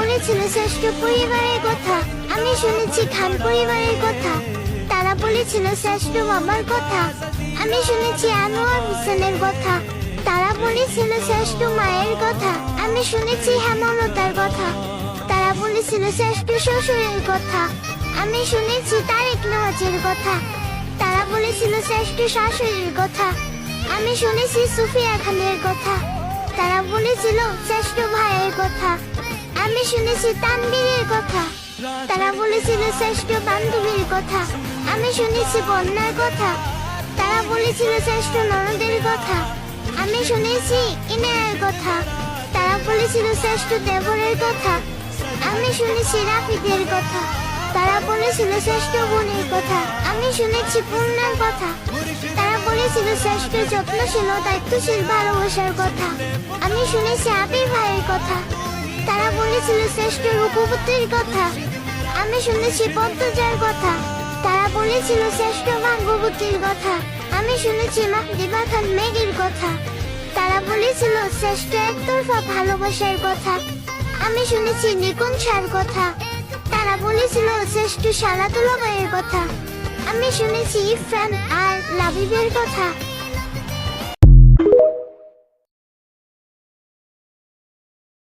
বলেছিল শ্রেষ্ঠ পরিবারের কথা। আমি শুনেছি খান পরিবারের কথা। তারা বলেছিল শ্রেষ্ঠ বাবার কথা। আমি শুনেছি আনোয়ার হোসেনের কথা। তারা বলেছিল শ্রেষ্ঠ মায়ের কথা। আমি শুনেছি হেমলতার কথা। তারা বলেছিল শ্রেষ্ঠ শ্বশুরের কথা। আমি শুনেছি তারেক নওয়াজের কথা। তারা বলেছিল শ্রেষ্ঠ শাশুড়ির কথা। আমি শুনেছি সুফিয়া খানের কথা। তারা বলেছিল শ্রেষ্ঠ ভাইয়ের কথা। আমি শুনেছি তানবীরের কথা। তারা বলেছিল শ্রেষ্ঠ বান্ধবীর কথা। আমি শুনেছি বন্যার কথা। তারা বলেছিল শ্রেষ্ঠ ননদের কথা। আমি শুনেছি ইনায়ের কথা। তারা বলেছিল শ্রেষ্ঠ দেবরের কথা। আমি শুনেছি রাফিদের কথা। তারা বলেছিল শ্রেষ্ঠ বোনের কথা। আমি শুনেছি পূর্ণার কথা। তারা বলেছিল শ্রেষ্ঠ যত্নশীল ও দায়িত্বশীল ভালোবাসার কথা। আমি শুনেছি আবির ভাইয়ের কথা। তারা বলেছিল শ্রেষ্ঠ রূপবতীর কথা। আমি শুনেছি পদ্মজার কথা। তারা বলেছিল শ্রেষ্ঠ ভাগ্যবতীর কথা। আমি শুনেছি মাহদিবা খান মেঘের কথা। তারা বলেছিল শ্রেষ্ঠ একতরফা ভালোবাসার কথা। আমি শুনেছি নিকুঞ্জার কথা। তারা বলেছিল শ্রেষ্ঠ সালাতুল্লাহের কথা। আমি শুনেছি ইরফান আর লাবিবের কথা।